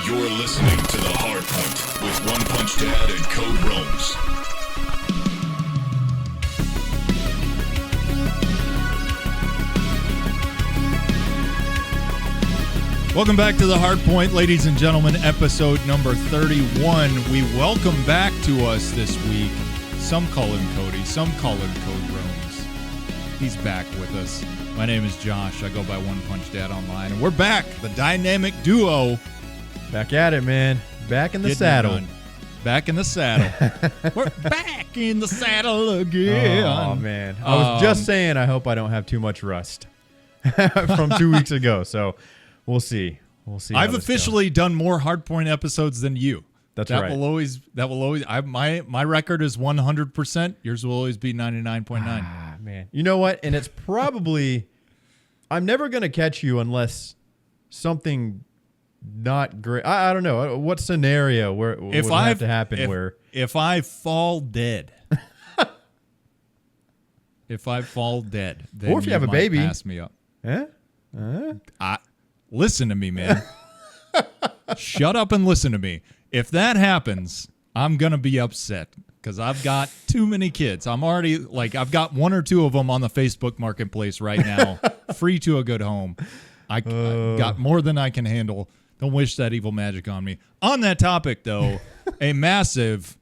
You're listening to The Hardpoint with Onexpunchxdad and Cody Romes. Welcome back to The Hardpoint, ladies and gentlemen, episode number 31. We welcome back to us this week. Some call him Cody, some call him Cody Romes. He's back with us. My name is Josh. I go by Onexpunchxdad online, and we're back, the dynamic duo. Back at it, man. Back in the saddle. Back in the saddle. We're back in the saddle again. Oh, man. I was just saying I hope I don't have too much rust from 2 weeks ago, so we'll see. We'll see. I've officially done more Hardpoint episodes than you. That's that right. That will always. My record is 100%. Yours will always be 99.9. Ah, man. You know what? And it's probably I'm never gonna catch you unless something not great. I don't know what scenario where it would have to happen. If I fall dead, then or if you have a baby, pass me up. Listen to me, man. Shut up and listen to me. If that happens, I'm going to be upset because I've got too many kids. I'm already, I've got one or two of them on the Facebook Marketplace right now, free to a good home. I got more than I can handle. Don't wish that evil magic on me. On that topic, though, a massive,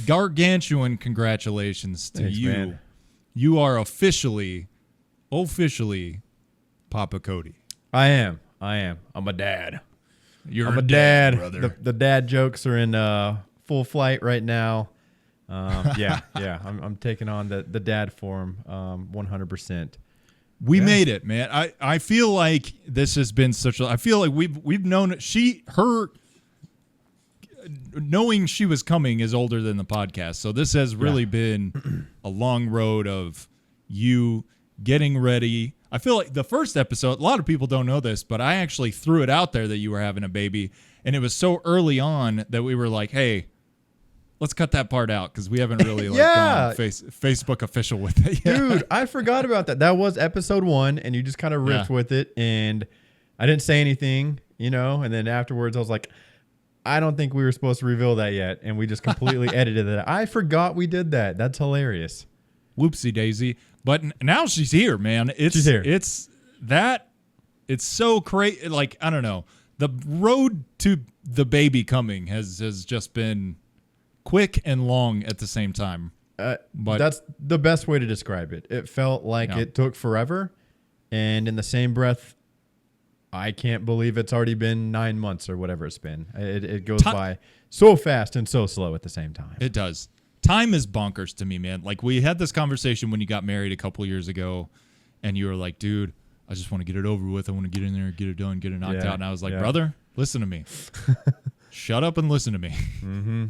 gargantuan congratulations to you. Man. You are officially Papa Cody. I am. I'm a dad. I'm a dad, brother. The dad jokes are in full flight right now. Yeah. I'm taking on the dad form 100%. We made it, man. I feel like this has been I feel like we've known her knowing she was coming is older than the podcast. So this has really been a long road of you getting ready. I feel like the first episode, a lot of people don't know this, but I actually threw it out there that you were having a baby, and it was so early on that we were like, hey, let's cut that part out because we haven't really gone Facebook official with it yet. Dude, I forgot about that. That was episode 1, and you just kind of ripped with it, and I didn't say anything, and then afterwards I was like, I don't think we were supposed to reveal that yet, and we just completely edited it. I forgot we did that. That's hilarious. Whoopsie daisy. But now she's here, man. She's here. It's so crazy. I don't know. The road to the baby coming has just been quick and long at the same time. But that's the best way to describe it. It felt like it took forever. And in the same breath, I can't believe it's already been 9 months or whatever it's been. It goes by so fast and so slow at the same time. It does. Time is bonkers to me, man. We had this conversation when you got married a couple years ago, and you were like, dude, I just want to get it over with. I want to get in there, get it done, get it knocked out. And I was like, brother, listen to me. Shut up and listen to me. Mm-hmm.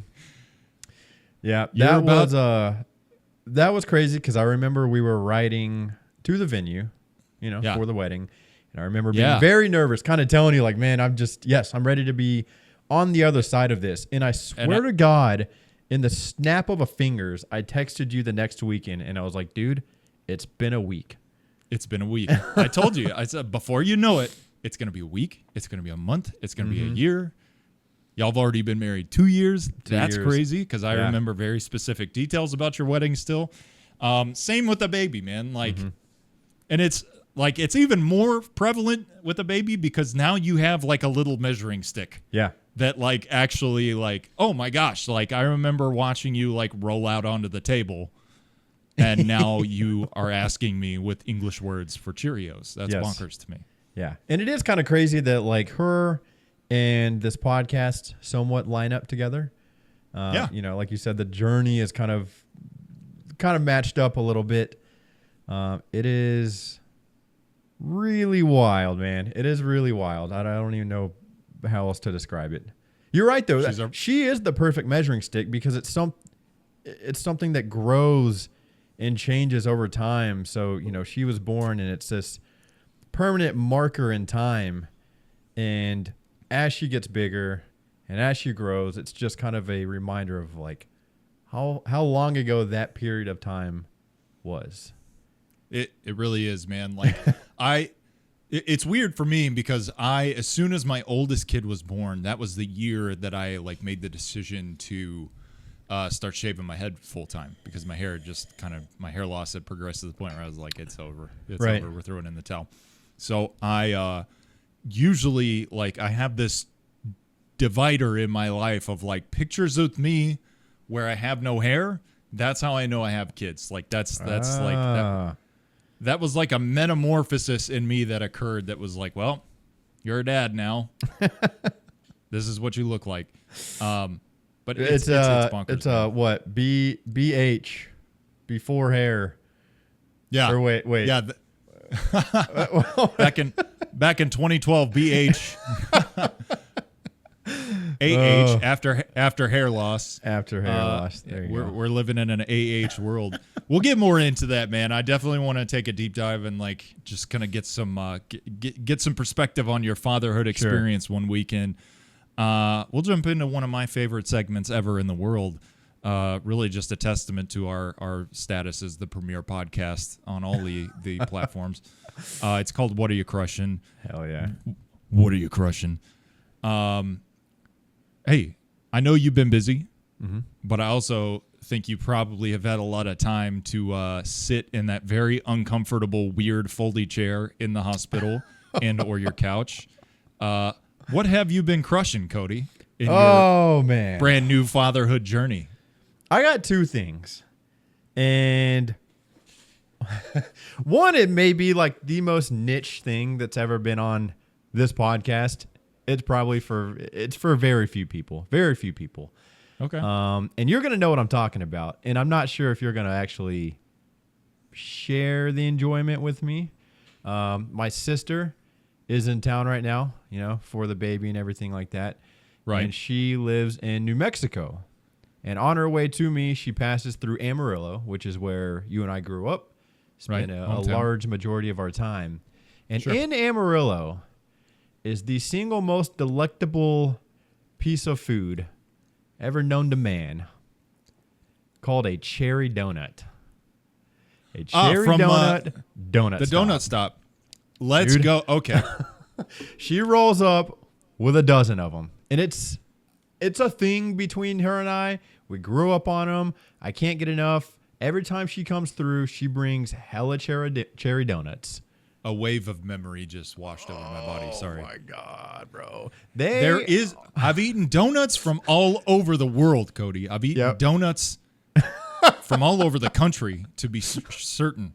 Yeah, that was crazy because I remember we were riding to the venue, for the wedding. And I remember being very nervous, kind of telling you like, man, I'm ready to be on the other side of this. And I swear to God, in the snap of a fingers, I texted you the next weekend, and I was like, dude, it's been a week. It's been a week. I told you. I said, before you know it, it's going to be a week. It's going to be a month. It's going to be a year. Y'all have already been married 2 years. That's crazy because I remember very specific details about your wedding still. Same with the baby, man. And it's it's even more prevalent with a baby because now you have a little measuring stick. Yeah. That actually oh my gosh, I remember watching you roll out onto the table, and now you are asking me with English words for Cheerios. That's bonkers to me. Yeah, and it is kind of crazy that her and this podcast somewhat line up together. Like you said, the journey is kind of matched up a little bit. It is really wild, man. It is really wild. I don't even know how else to describe it. You're right though. She is the perfect measuring stick because it's something that grows and changes over time. So, she was born and it's this permanent marker in time. And as she gets bigger and as she grows, it's just kind of a reminder of how long ago that period of time was. It really is, man. It's weird for me because as soon as my oldest kid was born, that was the year that I like made the decision to start shaving my head full time because my hair my hair loss had progressed to the point where I was like, it's over. It's over. We're throwing in the towel. So I usually like I have this divider in my life of like pictures of me where I have no hair. That's how I know I have kids. Like that's like that. That was like a metamorphosis in me that occurred that was like, well, you're a dad now. This is what you look like. But it's bonkers. It's what? BH before hair. Yeah. Or wait. Yeah. Back in 2012, BH. AH after hair loss. After hair loss. There you go. We're living in an AH world. We'll get more into that, man. I definitely want to take a deep dive and like just kind of get some get some perspective on your fatherhood experience one weekend. We'll jump into one of my favorite segments ever in the world. Really just a testament to our status as the premier podcast on all the platforms. It's called What Are You Crushing? Hell yeah. What are you crushing? Hey, I know you've been busy, but I also think you probably have had a lot of time to sit in that very uncomfortable, weird foldy chair in the hospital and or your couch. What have you been crushing, Cody, in your brand new fatherhood journey? I got two things. And one, it may be like the most niche thing that's ever been on this podcast. It's probably for very few people. Very few people. Okay. And you're going to know what I'm talking about. And I'm not sure if you're going to actually share the enjoyment with me. My sister is in town right now, for the baby and everything like that. Right. And she lives in New Mexico. And on her way to me, she passes through Amarillo, which is where you and I grew up. Spent a large majority of our time. And in Amarillo is the single most delectable piece of food ever known to man, called a cherry donut. A cherry donut the stop. donut stop. Let's go. Okay. She rolls up with a dozen of them, and it's a thing between her and I. We grew up on them. I can't get enough. Every time she comes through, she brings hella cherry donuts. A wave of memory just washed over my body. Sorry. Oh my God, bro. I've eaten donuts from all over the world, Cody. I've eaten donuts from all over the country, to be certain.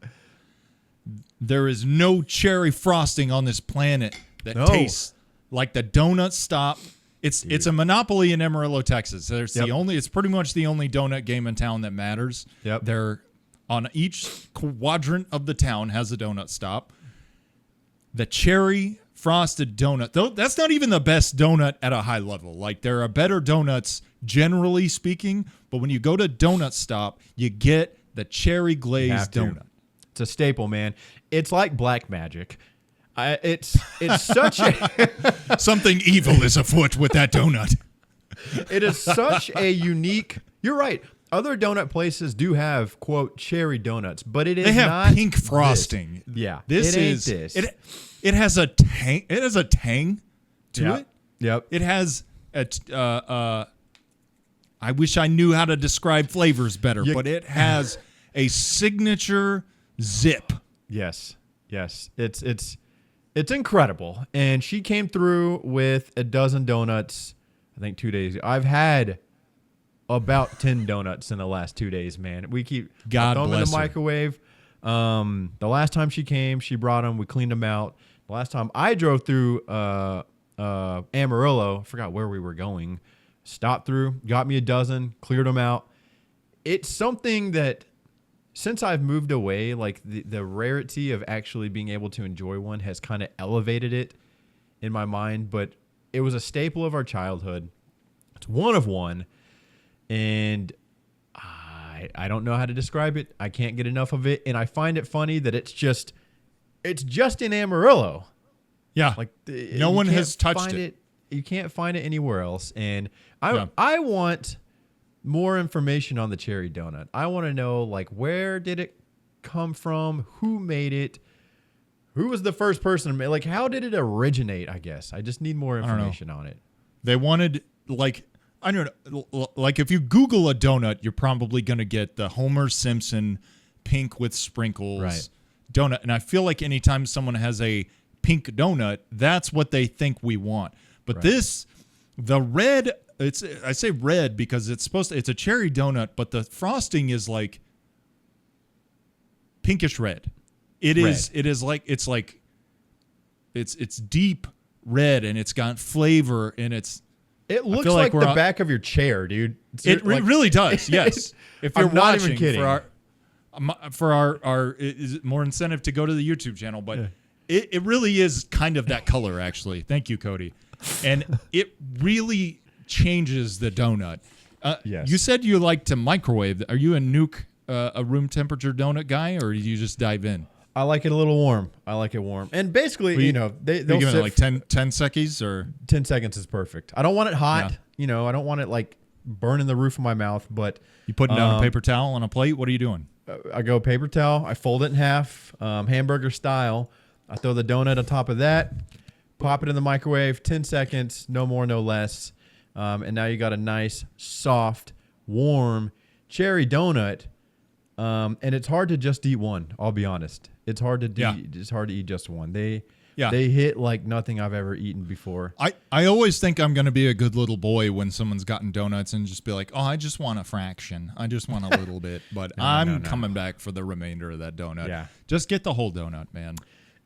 There is no cherry frosting on this planet that tastes like the donut stop. It's a monopoly in Amarillo, Texas. It's pretty much the only donut game in town that matters. Yep. They're on each quadrant of the town has a donut stop. The cherry frosted donut, though, that's not even the best donut at a high level. Like, there are better donuts, generally speaking, but when you go to Donut Stop, you get the cherry glazed donut. It's a staple, man. It's like black magic. It's such a... Something evil is afoot with that donut. It is such a unique... You're right. Other donut places do have, quote, cherry donuts, but it is not... They have pink frosting. This. Yeah. This is... It has a tang. It has a tang to it. Yep. It has a... I wish I knew how to describe flavors better, but it has a signature zip. Yes. It's incredible. And she came through with a dozen donuts, I think 2 days ago. I've had about 10 donuts in the last 2 days, man. We keep God them in bless the her. microwave. The last time she came, she brought them. We cleaned them out. The last time I drove through Amarillo, I forgot where we were going, stopped through, got me a dozen, cleared them out. It's something that since I've moved away, like the rarity of actually being able to enjoy one has kind of elevated it in my mind, but it was a staple of our childhood. It's one of one, and I don't know how to describe it. I can't get enough of it, and I find it funny that it's just in Amarillo. Yeah, like no one has touched it. You can't find it anywhere else, and I want more information on the cherry donut. I want to know, like, where did it come from? Who made it? Who was the first person to make? Like, how did it originate? I guess I just need more information on it. They wanted I don't know, like if you Google a donut, you're probably gonna get the Homer Simpson pink with sprinkles donut, and I feel like anytime someone has a pink donut, that's what they think we want. But the red, I say red because it's a cherry donut, but the frosting is like pinkish red. It's deep red, and it's got flavor, and it looks like the back of your chair, dude. It really does. Yes. If you're I'm not watching even kidding. for our is it more incentive to go to the YouTube channel, but it really is kind of that color, actually. Thank you, Cody. And it really changes the donut. Yes. You said you like to microwave. Are you a room temperature donut guy, or do you just dive in? I like it a little warm. And basically, they'll give it like 10 seconds or 10 seconds is perfect. I don't want it hot. I don't want it like burning the roof of my mouth. But you putting down a paper towel on a plate? What are you doing? I go paper towel. I fold it in half, hamburger style. I throw the donut on top of that, pop it in the microwave, 10 seconds, no more, no less. And now you got a nice, soft, warm cherry donut. And it's hard to just eat one. I'll be honest. It's hard to It's hard to eat just one. They hit like nothing I've ever eaten before. I always think I'm going to be a good little boy when someone's gotten donuts and just be like, oh, I just want a fraction. I just want a little bit. But I'm coming back for the remainder of that donut. Yeah. Just get the whole donut, man.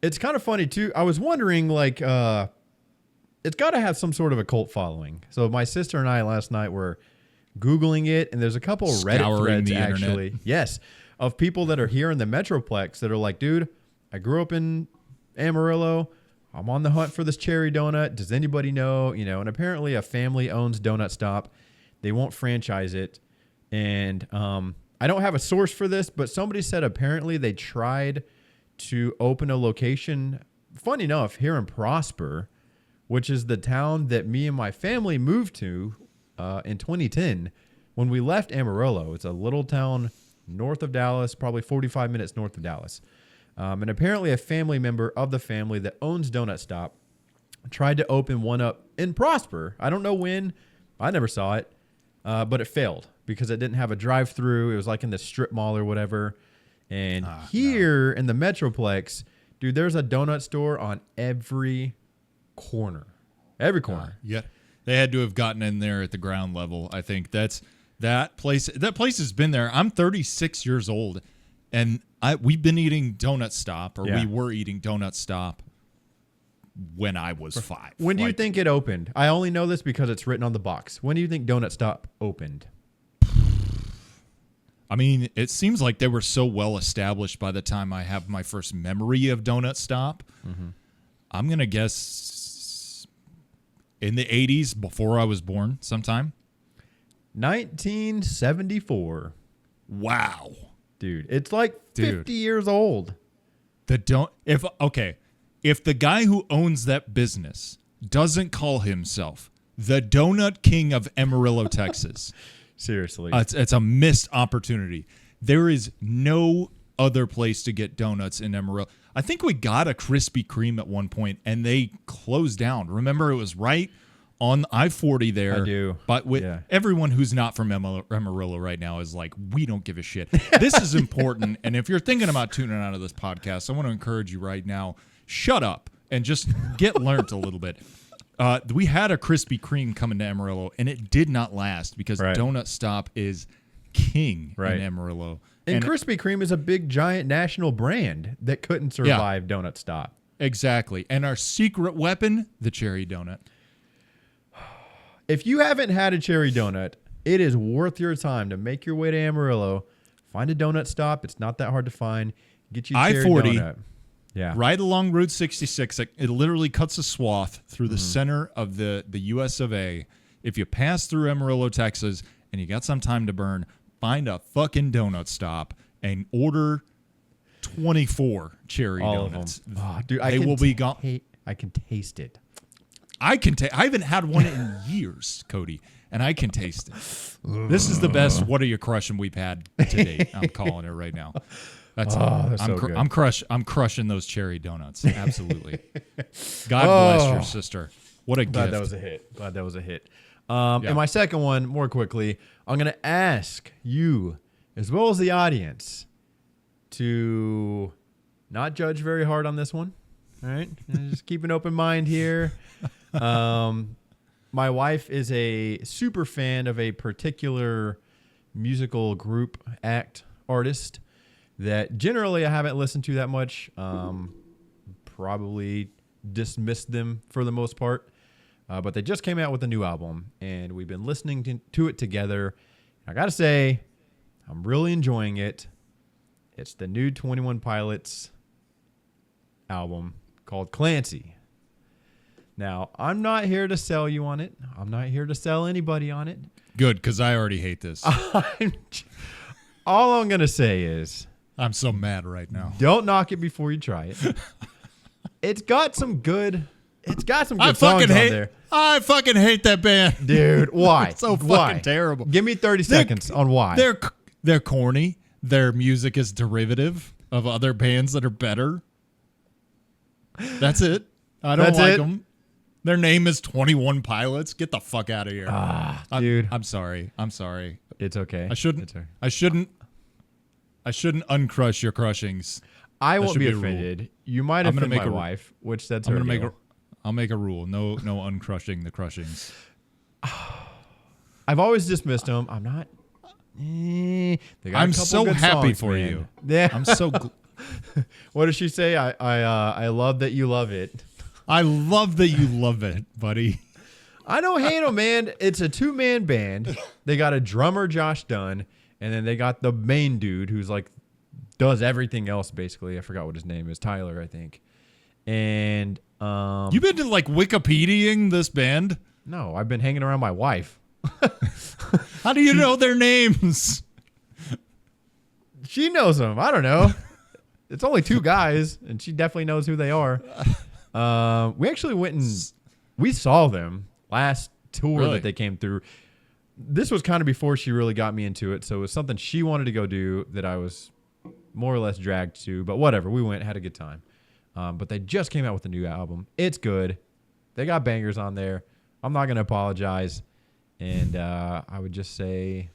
It's kind of funny, too. I was wondering, like, it's got to have some sort of a cult following. So my sister and I last night were Googling it, and there's a couple of Reddit threads, actually. Yes. Of people that are here in the Metroplex that are like, dude, I grew up in Amarillo. I'm on the hunt for this cherry donut. Does anybody know? And apparently a family owns Donut Stop. They won't franchise it. And I don't have a source for this, but somebody said apparently they tried to open a location, funny enough, here in Prosper, which is the town that me and my family moved to in 2010 when we left Amarillo. It's a little town north of Dallas, probably 45 minutes north of Dallas. And apparently a family member of the family that owns Donut Stop tried to open one up in Prosper. I don't know when. I never saw it. But it failed because it didn't have a drive-through. It was like in the strip mall or whatever. And here in the Metroplex, dude, there's a donut store on every corner. Every corner. Yeah. They had to have gotten in there at the ground level. I think that place has been there. I'm 36 years old, and we've been eating Donut Stop, or we were eating Donut Stop when I was 5. When do you think it opened? I only know this because it's written on the box. When do you think Donut Stop opened? I mean, it seems like they were so well established by the time I have my first memory of Donut Stop. Mm-hmm. I'm going to guess in the 80s, before I was born sometime. 1974. Wow. Dude, it's like 50 years old. If the guy who owns that business doesn't call himself the Donut King of Amarillo, Texas. Seriously. It's a missed opportunity. There is no other place to get donuts in Amarillo. I think we got a Krispy Kreme at one point, and they closed down. Remember, it was right on I-40 there. I do. But everyone who's not from Amarillo right now is like, we don't give a shit. This is important, and if you're thinking about tuning out of this podcast, I want to encourage you right now, shut up and just get learned a little bit. We had a Krispy Kreme coming to Amarillo, and it did not last because Donut Stop is king in Amarillo. And Krispy Kreme is a big, giant national brand that couldn't survive Donut Stop. Exactly. And our secret weapon, the cherry donut. If you haven't had a cherry donut, it is worth your time to make your way to Amarillo, find a Donut Stop. It's not that hard to find. Get you a cherry I-40. donut. Yeah. Right along Route 66. It literally cuts a swath through the center of the US of A. If you pass through Amarillo, Texas, and you got some time to burn, find a fucking Donut Stop and order 24 cherry donuts. Oh, dude, they will be gone. I can taste it. I haven't had one in years, Cody, and I can taste it. This is the best What Are You Crushing we've had to date. I'm calling it right now. That's they're so good. I'm crushing those cherry donuts. Absolutely. God bless your sister. What a Glad gift. that was a hit. And my second one, more quickly, I'm going to ask you, as well as the audience, to not judge very hard on this one. All right? Just keep an open mind here. My wife is a super fan of a particular musical group, act, artist that generally I haven't listened to that much. Probably dismissed them for the most part. But they just came out with a new album, and we've been listening to it together. I got to say, I'm really enjoying it. It's the new 21 Pilots album called Clancy. Now, I'm not here to sell you on it. I'm not here to sell anybody on it. Good, because I already hate this. All I'm going to say is, I'm so mad right now. don't knock it before you try it. It's got some good songs on there. I fucking hate that band. Dude, why? It's so fucking Why? terrible. Give me 30 seconds on why. They're corny. Their music is derivative of other bands that are better. That's it. I don't like them. Their name is 21 Pilots. Get the fuck out of here. Dude. I'm sorry. It's okay. I shouldn't uncrush your crushings. I won't be offended. You might offend my wife, which that's her deal. I'll make a rule. No uncrushing the crushings. I've always dismissed them. I'm not. I'm so happy for you. Yeah. I'm so. What does she say? I love that you love it. I love that you love it, buddy. I don't hate them, man. It's a 2-man band. They got a drummer, Josh Dunn, and then they got the main dude who's like does everything else basically. I forgot what his name is. Tyler, I think. And you've been to like Wikipediaing this band? No, I've been hanging around my wife. How do you know their names? She knows them. I don't know. It's only 2 guys, and she definitely knows who they are. We actually went and we saw them last tour that they came through. This was kind of before she really got me into it, so it was something she wanted to go do that I was more or less dragged to. But whatever, we went, had a good time. But they just came out with a new album. It's good. They got bangers on there. I'm not going to apologize. And I would just say,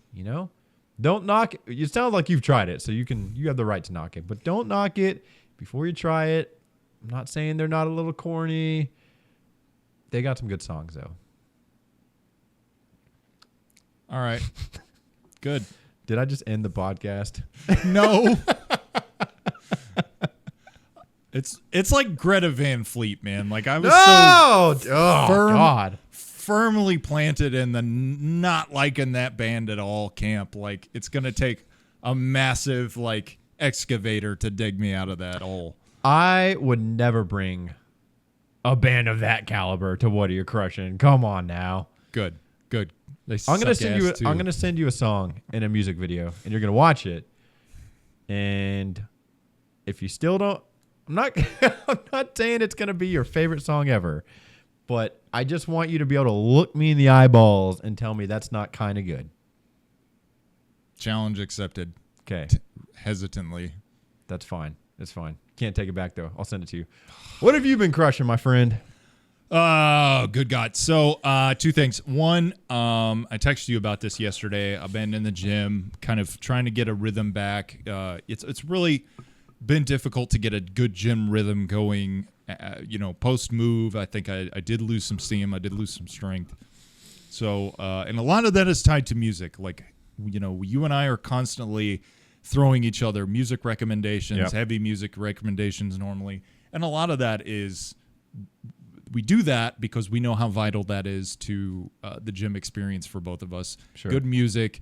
don't knock it. You sound like you've tried it, so you have the right to knock it. But don't knock it before you try it. I'm not saying they're not a little corny. They got some good songs, though. All right. Good. Did I just end the podcast? No. It's like Greta Van Fleet, man. Like I was firmly planted in the not liking that band at all camp. Like it's gonna take a massive like excavator to dig me out of that hole. I would never bring a band of that caliber to What Are You Crushing? Come on now. Good. I'm gonna send you a song in a music video, and you're gonna watch it. And if you still don't, I'm not saying it's gonna be your favorite song ever, but I just want you to be able to look me in the eyeballs and tell me that's not kind of good. Challenge accepted. Okay. Hesitantly. That's fine. It's fine. Can't take it back though. I'll send it to you. What have you been crushing, my friend? Oh, good God. So 2 things. One, I texted you about this yesterday. I've been in the gym, kind of trying to get a rhythm back. It's really been difficult to get a good gym rhythm going. Post move, I think I did lose some steam. I did lose some strength. So, and a lot of that is tied to music. Like, you and I are constantly throwing each other music recommendations, heavy music recommendations normally. And a lot of that is, we do that because we know how vital that is to the gym experience for both of us. Sure. Good music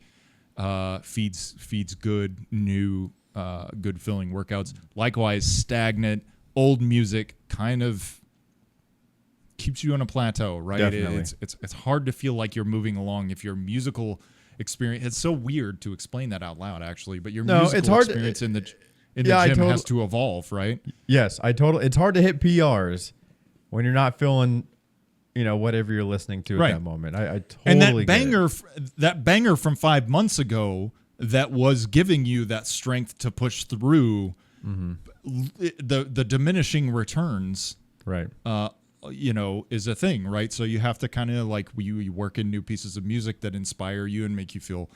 feeds good, new, good filling workouts. Likewise, stagnant, old music kind of keeps you on a plateau, right? Definitely. It's hard to feel like you're moving along if your musical experience. It's so weird to explain that out loud, actually. But your musical experience in the gym has to evolve, right? Yes, it's hard to hit PRs when you're not feeling, whatever you're listening to at that moment. I totally and that get banger, it. that banger from 5 months ago, that was giving you that strength to push through the diminishing returns, right? Is a thing, right? So you have to kind of like you work in new pieces of music that inspire you and make you feel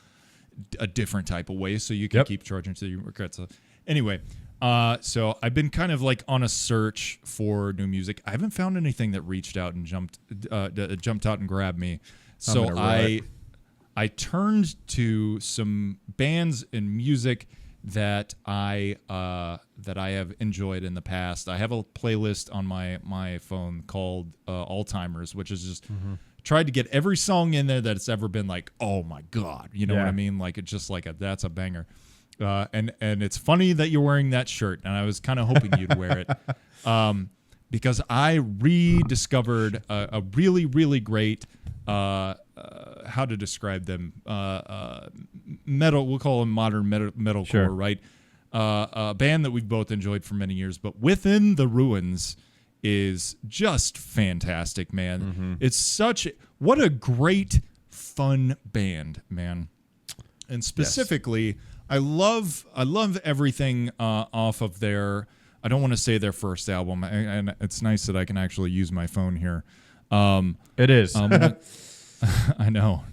a different type of way, so you can keep charging to your regrets. So anyway, so I've been kind of like on a search for new music. I haven't found anything that reached out and jumped out and grabbed me. So I turned to some bands and music that I have enjoyed in the past. I have a playlist on my phone called All-Timers, which is just tried to get every song in there that it's ever been like, oh my God, you know what I mean? Like it's just like that's a banger. And it's funny that you're wearing that shirt, and I was kind of hoping you'd wear it, because I rediscovered a really, really great, how to describe them, metal. We'll call them modern metalcore, right? A band that we've both enjoyed for many years, but Within the Ruins is just fantastic, man. It's what a great, fun band, man. And specifically, I love everything off of their. I don't want to say their first album, and it's nice that I can actually use my phone here. It is. I know.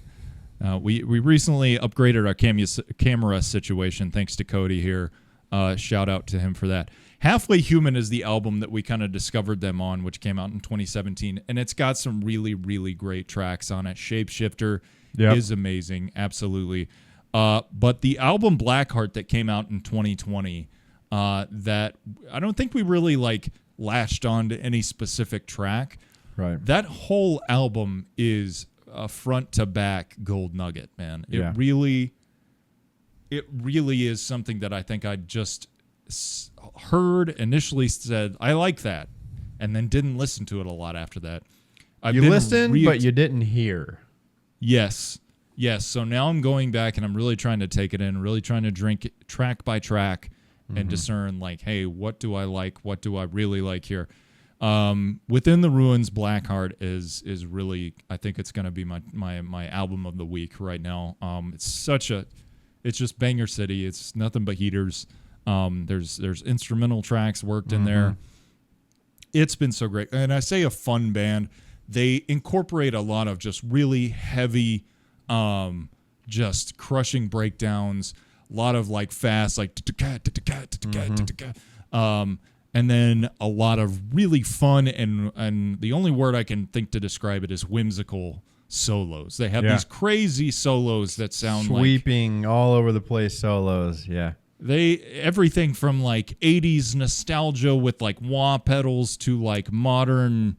We recently upgraded our camera situation thanks to Cody here. Shout out to him for that. Halfway Human is the album that we kind of discovered them on, which came out in 2017, and it's got some really, really great tracks on it. Shapeshifter is amazing, absolutely. But the album Blackheart that came out in 2020, that I don't think we really like latched on to any specific track. Right. That whole album is a front to back gold nugget, man. It really is something that I think I just heard initially, said I like that, and then didn't listen to it a lot after that. You listened, but you didn't hear. Yes. So now I'm going back and I'm really trying to take it in, really trying to drink it track by track and discern like, hey, what do I like? What do I really like here? Within the Ruins, Blackheart is really, I think it's going to be my album of the week right now. It's just banger city. It's nothing but heaters. There's instrumental tracks worked in there. It's been so great. And I say a fun band. They incorporate a lot of just really heavy, just crushing breakdowns, a lot of like fast, like and then a lot of really fun and the only word I can think to describe it is whimsical solos. They have these crazy solos that sound sweeping all over the place solos. Yeah. Everything from like 80s nostalgia with like wah pedals to like modern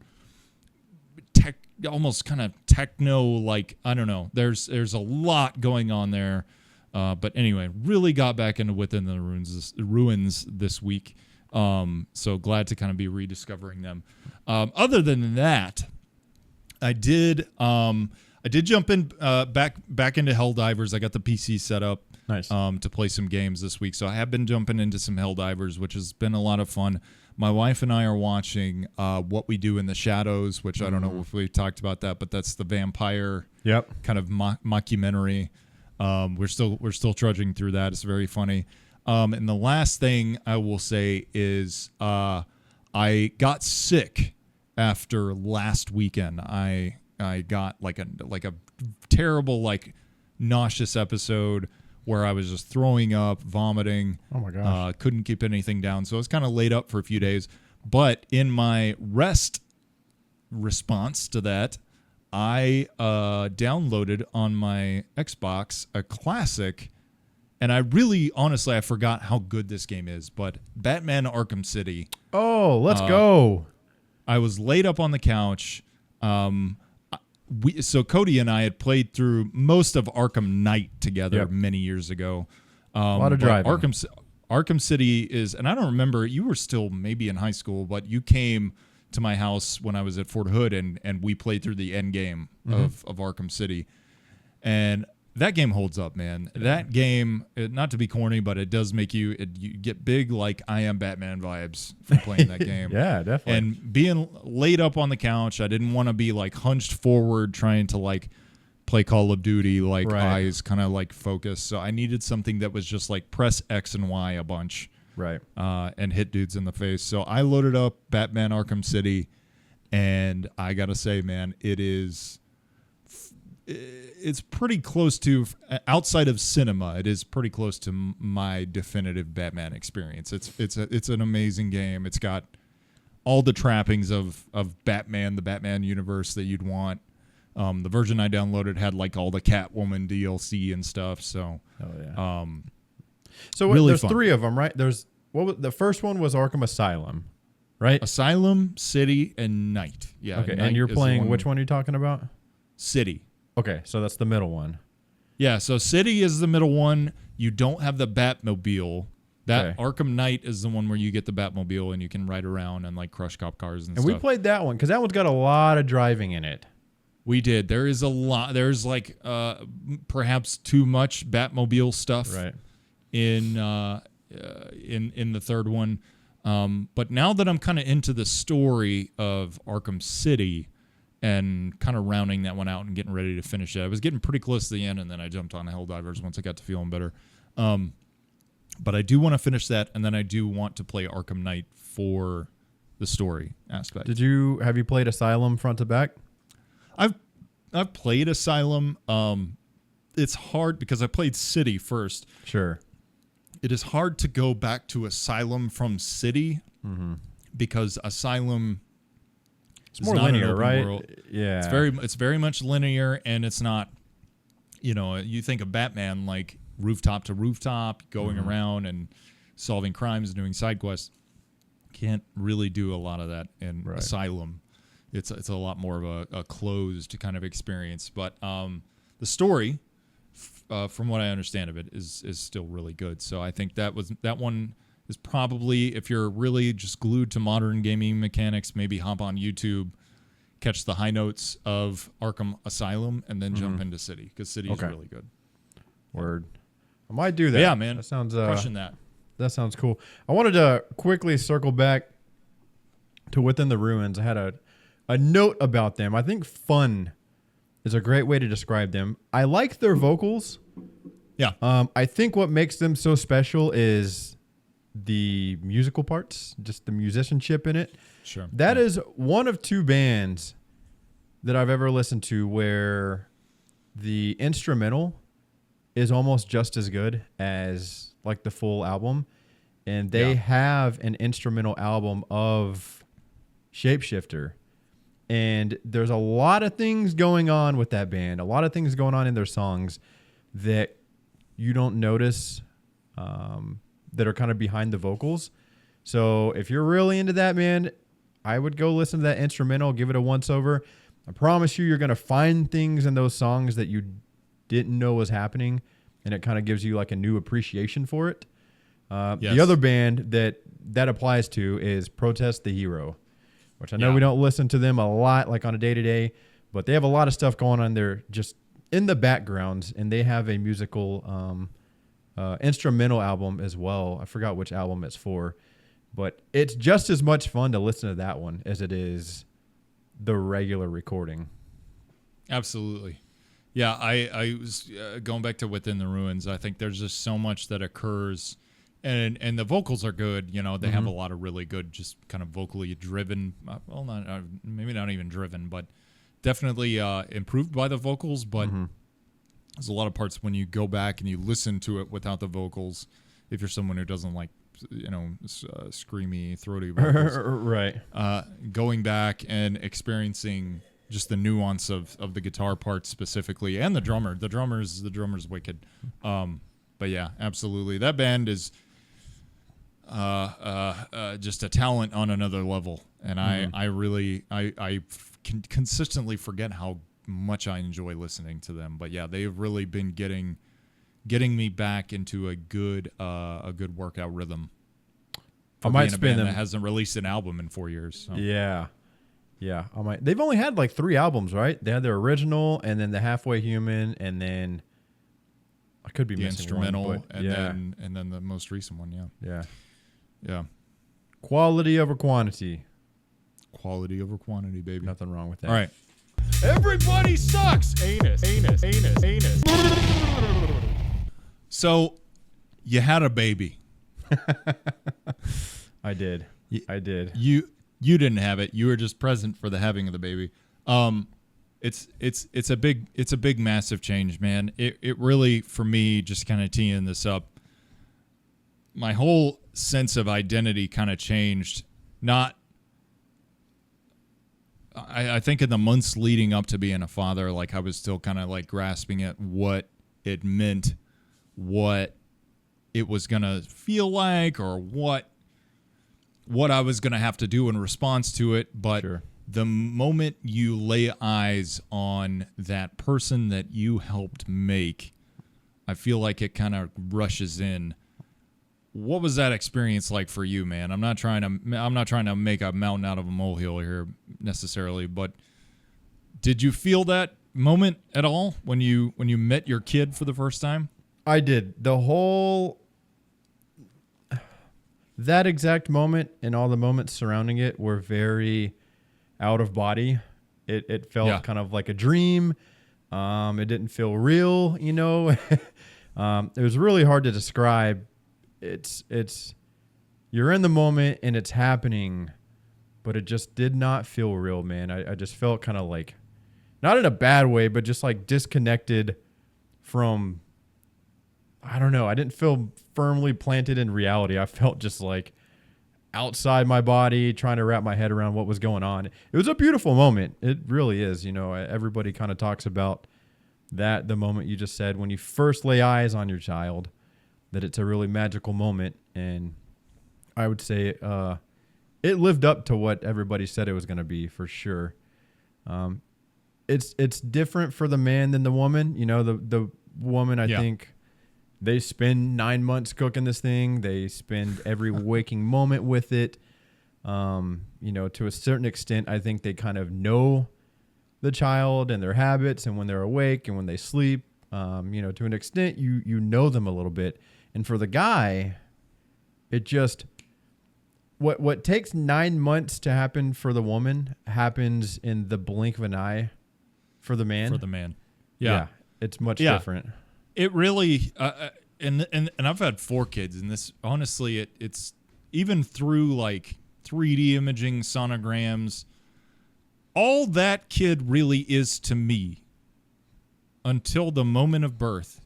tech, almost kind of techno, like, I don't know. There's a lot going on there. But anyway, really got back into Within the Ruins this week. So glad to kind of be rediscovering them. Other than that, I did jump in back into Helldivers. I got the PC set up to play some games this week. So I have been jumping into some Helldivers, which has been a lot of fun. My wife and I are watching What We Do in the Shadows, which I don't know if we've talked about that, but that's the vampire kind of mockumentary. We're still trudging through that. It's very funny. And the last thing I will say is I got sick after last weekend. I got like a terrible, like, nauseous episode where I was just throwing up, vomiting. Oh my gosh. Couldn't keep anything down. So I was kind of laid up for a few days. But in my rest response to that, I downloaded on my Xbox a classic, and I really, honestly, I forgot how good this game is, but Batman Arkham City. Oh, let's go. I was laid up on the couch. So Cody and I had played through most of Arkham Knight together many years ago. A lot of driving. Arkham City is, and I don't remember, you were still maybe in high school, but you came to my house when I was at Fort Hood, and we played through the end game of Arkham City. And that game holds up, man. That game, not to be corny, but it does make you get big, like I Am Batman vibes from playing that game. Yeah, definitely. And being laid up on the couch, I didn't want to be like hunched forward trying to like play Call of Duty, like Right. eyes kind of like focus. So I needed something that was just like press X and Y a bunch, Right. and hit dudes in the face. So I loaded up Batman Arkham City, and I gotta say, man, it's pretty close to, outside of cinema, it is pretty close to my definitive Batman experience. It's an amazing game. It's got all the trappings of Batman, the Batman universe that you'd want. The version I downloaded had like all the Catwoman DLC and stuff. So, So really there's fun. 3 of them, right? The first one was Arkham Asylum, right? Asylum, City, and Night. Yeah. Okay, Night and you're is the playing, which one are you talking about? City. Okay, so that's the middle one. Yeah, so City is the middle one. You don't have the Batmobile. That Okay. Arkham Knight is the one where you get the Batmobile and you can ride around and like crush cop cars and And stuff. we played that one because that one's got a lot of driving in it. We did. There is a lot. There's like perhaps too much Batmobile stuff Right. in the third one. But now that I'm kind of into the story of Arkham City and kind of rounding that one out and getting ready to finish it, I was getting pretty close to the end, and then I jumped on Helldivers once I got to feeling better. But I do want to finish that, and then I do want to play Arkham Knight for the story aspect. Have you played Asylum front to back? I've played Asylum. It's hard because I played City first. Sure. It is hard to go back to Asylum from City because Asylum It's more not an linear, open right? world. Yeah. It's very much linear, and it's not. You think of Batman like rooftop to rooftop, going around and solving crimes and doing side quests. Can't really do a lot of that in Asylum. It's a lot more of a closed kind of experience. But the story, from what I understand of it, is still really good. So I think that one is probably, if you're really just glued to modern gaming mechanics, maybe hop on YouTube, catch the high notes of Arkham Asylum, and then jump into City, because City is really good. Word. I might do that. But yeah, man. That sounds Crushing that. That sounds cool. I wanted to quickly circle back to Within the Ruins. I had a note about them. I think fun is a great way to describe them. I like their vocals. Yeah. I think what makes them so special is the musical parts, just the musicianship in it. Sure. That is one of 2 bands that I've ever listened to where the instrumental is almost just as good as like the full album. And they have an instrumental album of Shapeshifter. And there's a lot of things going on with that band, a lot of things going on in their songs that you don't notice that are kind of behind the vocals. So if you're really into that, man, I would go listen to that instrumental, give it a once over. I promise you're going to find things in those songs that you didn't know was happening, and it kind of gives you like a new appreciation for it. The other band that applies to is Protest the Hero, which I know we don't listen to them a lot, like on a day-to-day, but they have a lot of stuff going on there just in the background, and they have a musical instrumental album as well. I forgot which album it's for, but it's just as much fun to listen to that one as it is the regular recording. Absolutely. Yeah, I was going back to Within the Ruins. I think there's just so much that occurs, and the vocals are good. They have a lot of really good, just kind of vocally driven. Well, maybe not even driven, but definitely improved by the vocals. But there's a lot of parts when you go back and you listen to it without the vocals. If you're someone who doesn't like, screamy, throaty vocals, Right. Going back and experiencing just the nuance of the guitar parts specifically, and the drummer. The drummer's wicked. But yeah, absolutely. That band is just a talent on another level. And I really can consistently forget how much I enjoy listening to them. But yeah, they've really been getting me back into a good workout rhythm. I might spin spin them. That hasn't released an album in 4 years. So. Yeah. I might. They've only had like 3 albums, right? They had their original, and then the Halfway Human, and then I could be the missing instrumental, one, but and then the most recent one. Yeah. Quality over quantity. Quality over quantity, baby. Nothing wrong with that. All right. Everybody sucks. Anus. So, you had a baby. I did. You didn't have it. You were just present for the having of the baby. It's a big massive change, man. It really, for me, just kind of teeing this up, my whole sense of identity kind of changed. I think in the months leading up to being a father, like I was still kind of like grasping at what it meant, what it was gonna feel like, or what I was gonna have to do in response to it. But sure, the moment you lay eyes on that person that you helped make, I feel like it kind of rushes in. What was that experience like for you, man? I'm not trying to make a mountain out of a molehill here necessarily, but did you feel that moment at all when you met your kid for the first time? I did. That exact moment and all the moments surrounding it were very out of body. It felt kind of like a dream. It didn't feel real, you know. It was really hard to describe. It's you're in the moment and it's happening, but it just did not feel real, man. I just felt kind of like, not in a bad way, but just like disconnected from, I don't know. I didn't feel firmly planted in reality. I felt just like outside my body, trying to wrap my head around what was going on. It was a beautiful moment. It really is. You know, everybody kind of talks about that, the moment you just said, when you first lay eyes on your child, that it's a really magical moment. And I would say it lived up to what everybody said it was going to be, for sure. It's different for the man than the woman. You know, the woman, I think, they spend 9 months cooking this thing. They spend every waking moment with it. You know, to a certain extent, I think they kind of know the child and their habits and when they're awake and when they sleep. You know, to an extent, you know them a little bit. And for the guy, it just, what takes 9 months to happen for the woman happens in the blink of an eye for the man. Yeah. It's much different. It really, and I've had 4 kids, and this, honestly, it's even through like 3D imaging, sonograms, all that kid really is to me until the moment of birth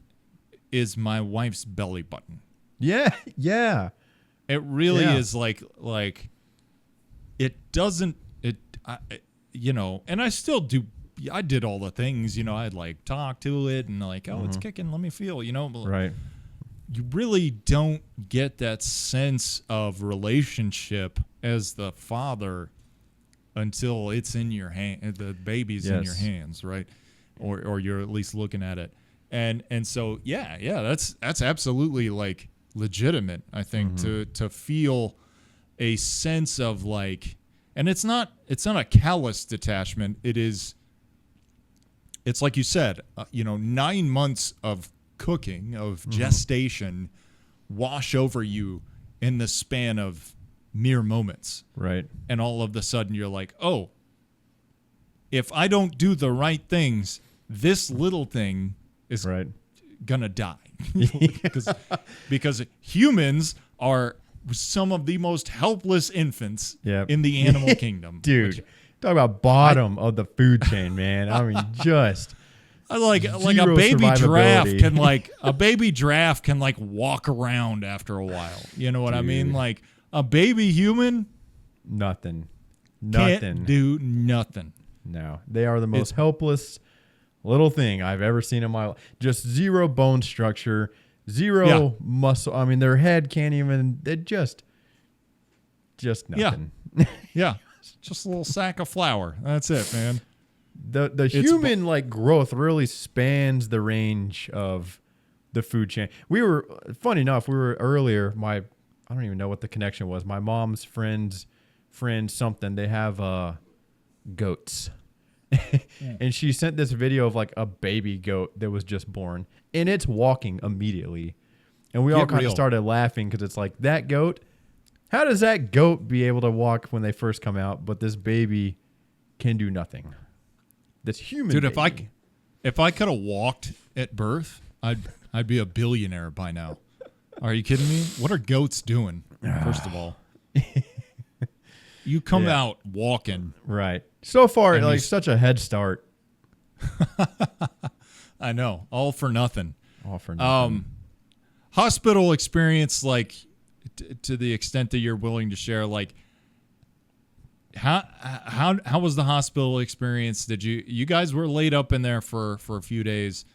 is my wife's belly button. Yeah. It really is like it doesn't, you know, and I still do. I did all the things, you know, I'd like talk to it and like, oh, it's kicking, let me feel, you know. Right. You really don't get that sense of relationship as the father until it's in your hand, the baby's in your hands, right? Or you're at least looking at it. And so that's absolutely like legitimate, I think, to feel a sense of like, and it's not a callous detachment. It's like you said, you know, 9 months of cooking, of gestation, wash over you in the span of mere moments. Right. And all of a sudden you're like, oh, if I don't do the right things, this little thing is gonna die. because humans are some of the most helpless infants in the animal kingdom. Dude, talk about bottom of the food chain, man. I mean, just like a baby giraffe can like walk around after a while. You know what I mean? Like a baby human, nothing can't do nothing. No, they are the most helpless little thing I've ever seen in my life. Just zero bone structure, zero muscle. I mean, their head can't even. They just nothing. Yeah, just a little sack of flour. That's it, man. The human like growth really spans the range of the food chain. Funny enough, we were earlier. I don't even know what the connection was. My mom's friend something. They have goats. And she sent this video of like a baby goat that was just born, and it's walking immediately. And we all kind of started laughing because it's like, that goat, how does that goat be able to walk when they first come out, but this baby can do nothing? this human Dude, baby. if I could have walked at birth, I'd be a billionaire by now. Are you kidding me? What are goats doing? First of all, you come out walking. Right. So far, And like such a head start. I know, all for nothing. All for nothing. Hospital experience, like to the extent that you're willing to share, like how was the hospital experience? Did you guys were laid up in there for a few days?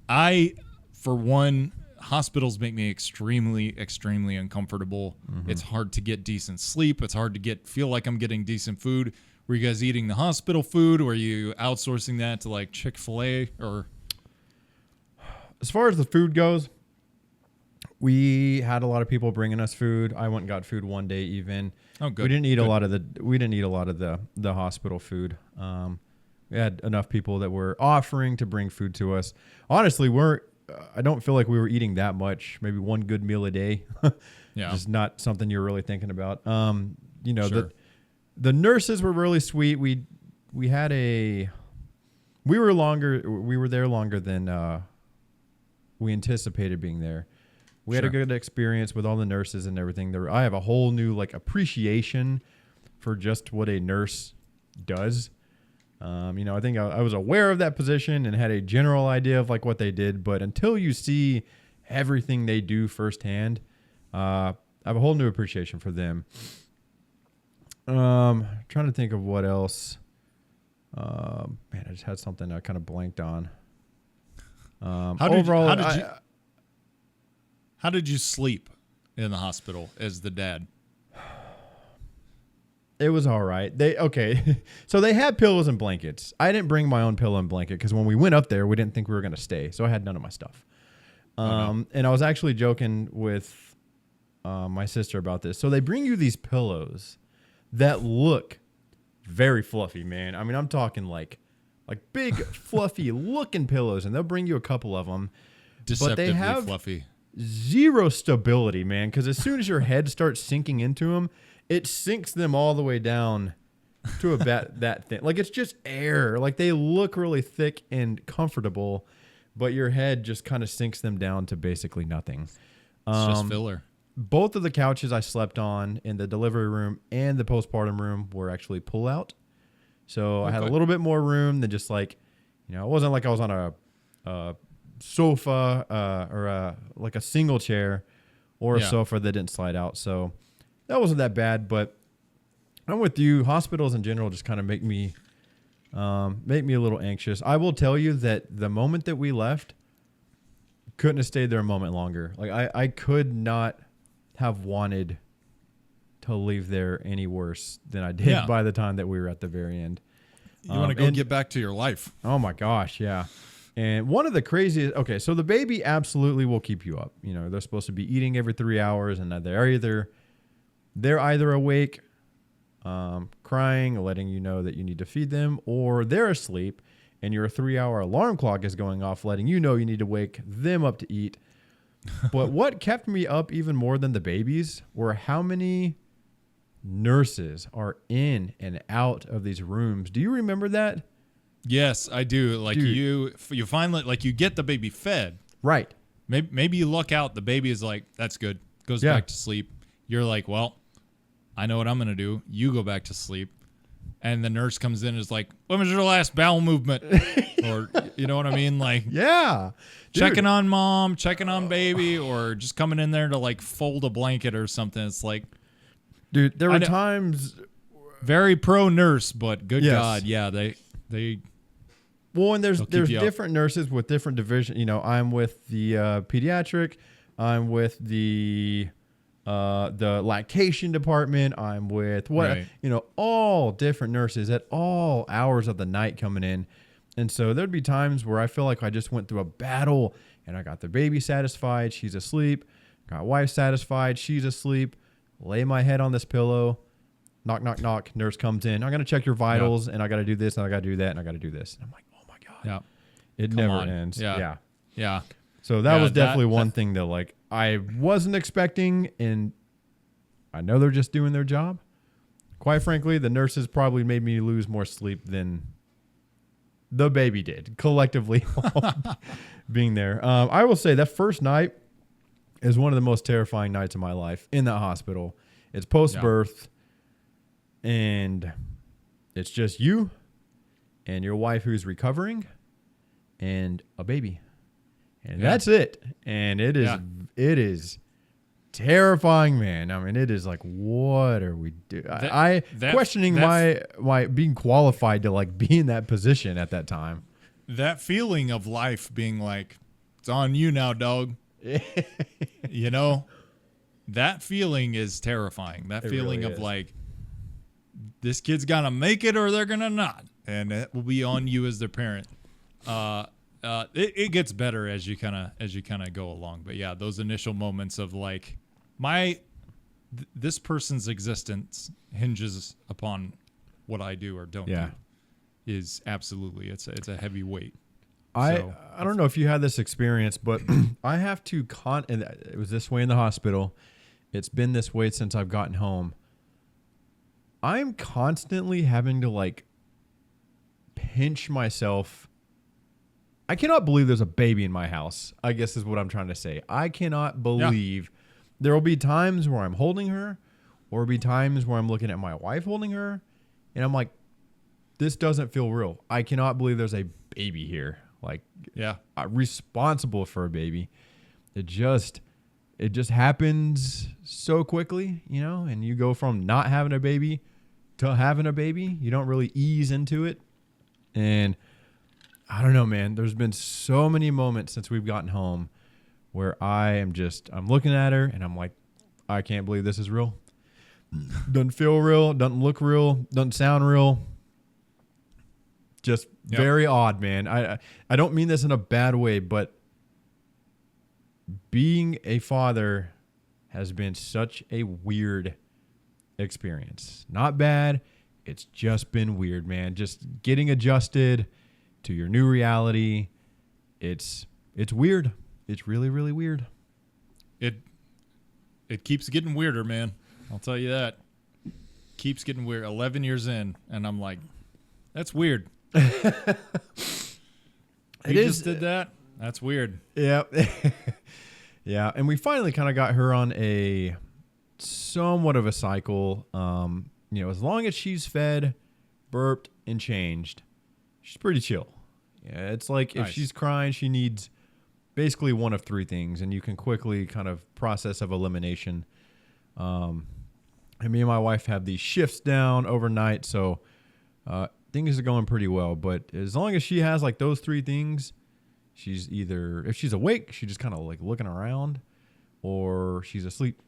For one, hospitals make me extremely uncomfortable. It's hard to get decent sleep. It's hard to feel like I'm getting decent food. Were you guys eating the hospital food? Were you outsourcing that to like Chick-fil-A or? As far as the food goes, we had a lot of people bringing us food. I went and got food one day even. Oh, good. We didn't eat a lot of the hospital food. We had enough people that were offering to bring food to us. Honestly, I don't feel like we were eating that much. Maybe one good meal a day. Yeah. Just not something you're really thinking about. Sure. The nurses were really sweet. We were there longer than we anticipated being there. We had a good experience with all the nurses and everything. I have a whole new like appreciation for just what a nurse does. I think I was aware of that position and had a general idea of like what they did, but until you see everything they do firsthand, I have a whole new appreciation for them. Trying to think of what else. I just had something I kind of blanked on. How did you sleep in the hospital as the dad? It was all right. So they had pillows and blankets. I didn't bring my own pillow and blanket because when we went up there, we didn't think we were going to stay. So I had none of my stuff. And I was actually joking with my sister about this. So they bring you these pillows that look very fluffy, man. I mean, I'm talking like big, fluffy looking pillows, and they'll bring you a couple of them. Deceptively but they have fluffy. Zero stability, man, because as soon as your head starts sinking into them, it sinks them all the way down to that thin. Like, it's just air. Like, they look really thick and comfortable, but your head just kind of sinks them down to basically nothing. It's just filler. Both of the couches I slept on in the delivery room and the postpartum room were actually pull out. So I had a little bit more room than just like, it wasn't like I was on a sofa or like a single chair or a sofa that didn't slide out. So that wasn't that bad, but I'm with you. Hospitals in general just kind of make me a little anxious. I will tell you that the moment that we left, couldn't have stayed there a moment longer. Like I could not have wanted to leave there any worse than I did by the time that we were at the very end. You want to go get back to your life. Oh my gosh, yeah. And one of the craziest, so the baby absolutely will keep you up. They're supposed to be eating every 3 hours, and they're either awake, crying, letting you know that you need to feed them, or they're asleep, and your 3-hour alarm clock is going off, letting you know you need to wake them up to eat. But what kept me up even more than the babies were how many nurses are in and out of these rooms. Do you remember that? Yes, I do. Like, dude, you finally, like, you get the baby fed. Right. Maybe you look out, the baby is like, that's good. Goes back to sleep. You're like, well, I know what I'm going to do. You go back to sleep. And the nurse comes in and is like, when was your last bowel movement? Or, you know what I mean? Like, yeah. Checking on mom, checking on baby, or just coming in there to like fold a blanket or something. It's like, dude, there were times. Very pro nurse, but good God. Yeah. They. Well, and there's different nurses with different divisions. I'm with the pediatric. I'm with the lactation department. I'm with all different nurses at all hours of the night coming in. And so there'd be times where I feel like I just went through a battle and I got the baby satisfied. She's asleep. Got wife satisfied. She's asleep. Lay my head on this pillow. Knock, knock, knock. Nurse comes in. I'm going to check your vitals and I got to do this and I got to do that and I got to do this. And I'm like, oh my God. Yeah. It never ends. Yeah. Yeah. So that was definitely one thing that like I wasn't expecting, and I know they're just doing their job. Quite frankly, the nurses probably made me lose more sleep than The baby did, collectively being there. I will say that first night is one of the most terrifying nights of my life in that hospital. It's post-birth, and it's just you and your wife who's recovering and a baby. And that's it. And it is terrifying, man. I mean, it is like, what are we doing? Questioning why being qualified to like be in that position at that time. That feeling of life being like, it's on you now, dog. You know, that feeling is terrifying. That feeling really of like, this kid's gonna make it or they're gonna not, and it will be on you as their parent. It gets better as you kind of go along, but yeah, those initial moments of like, this person's existence hinges upon what I do or don't do, is absolutely, it's a heavy weight. I don't know if you had this experience, but I have to and it was this way in the hospital. It's been this way since I've gotten home. I'm constantly having to like pinch myself. I cannot believe there's a baby in my house, I guess is what I'm trying to say. I cannot believe there will be times where I'm holding her, or be times where I'm looking at my wife holding her, and I'm like, this doesn't feel real. I cannot believe there's a baby here. Like, responsible for a baby. It just happens so quickly, you know, and you go from not having a baby to having a baby. You don't really ease into it. And I don't know, man. There's been so many moments since we've gotten home where I'm looking at her and I'm like, I can't believe this is real. Doesn't feel real. Doesn't look real. Doesn't sound real. Just very odd, man. I don't mean this in a bad way, but being a father has been such a weird experience. Not bad. It's just been weird, man. Just getting adjusted to your new reality. It's weird. It's really, really weird. It keeps getting weirder, man. I'll tell you that. Keeps getting weird. 11 years in, and I'm like, that's weird. It just did that. That's weird. Yeah. Yeah. And we finally kind of got her on a somewhat of a cycle. You know, as long as she's fed, burped, and changed, she's pretty chill. Yeah. It's like if she's crying, she needs basically one of three things, and you can quickly kind of process of elimination. And me and my wife have these shifts down overnight. So, things are going pretty well, but as long as she has like those three things, she's either, if she's awake, she's just kind of like looking around, or she's asleep.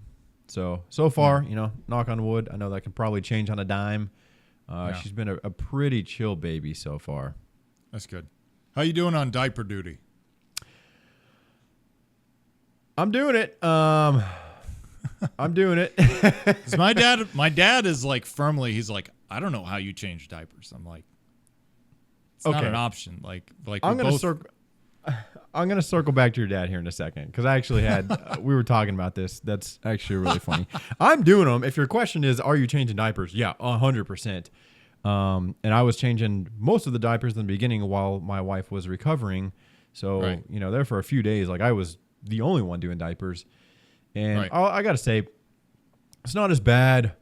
So far, you know, knock on wood, I know that can probably change on a dime. She's been a pretty chill baby so far. That's good. How you doing on diaper duty? I'm doing it. I'm doing it. 'Cause my dad is like firmly, he's like, I don't know how you change diapers. I'm like, it's not an option. Like I'm gonna circle back to your dad here in a second, because I actually had we were talking about this. That's actually really funny. I'm doing them. If your question is, are you changing diapers? Yeah, 100%. And I was changing most of the diapers in the beginning while my wife was recovering. So you know, there for a few days, like I was the only one doing diapers. And I got to say, it's not as bad.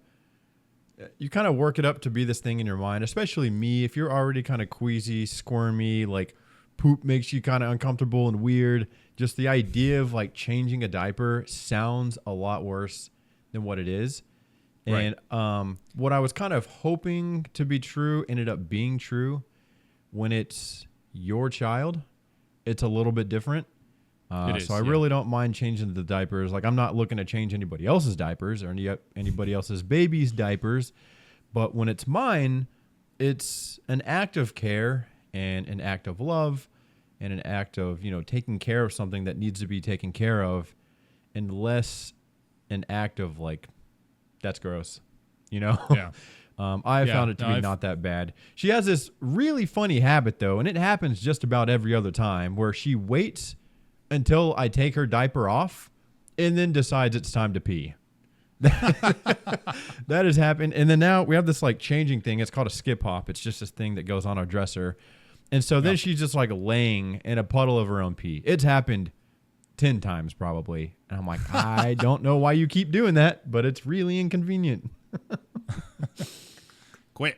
You kind of work it up to be this thing in your mind, especially me. If you're already kind of queasy, squirmy, like poop makes you kind of uncomfortable and weird, just the idea of like changing a diaper sounds a lot worse than what it is. And what I was kind of hoping to be true ended up being true. When it's your child, it's a little bit different. So I really don't mind changing the diapers. Like, I'm not looking to change anybody else's diapers or anybody else's baby's diapers. But when it's mine, it's an act of care and an act of love and an act of, you know, taking care of something that needs to be taken care of, and less an act of like, that's gross, you know? Yeah. I found it to be not that bad. She has this really funny habit, though, and it happens just about every other time, where she waits until I take her diaper off and then decides it's time to pee. That has happened. And then now we have this like changing thing. It's called a skip hop. It's just this thing that goes on our dresser. And so then she's just like laying in a puddle of her own pee. It's happened 10 times probably. And I'm like, I don't know why you keep doing that, but it's really inconvenient. Quit.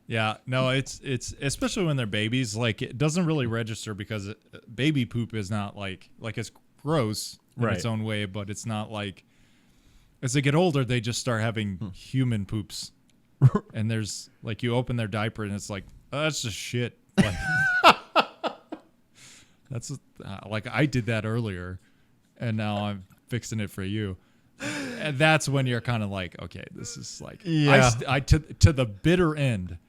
Yeah, no, it's especially when they're babies, like it doesn't really register because baby poop is not like it's gross in its own way, but it's not like as they get older, they just start having human poops. And there's like you open their diaper and it's like, oh, that's just shit. Like, that's like I did that earlier and now I'm fixing it for you. And that's when you're kind of like, okay, this is like, I to the bitter end.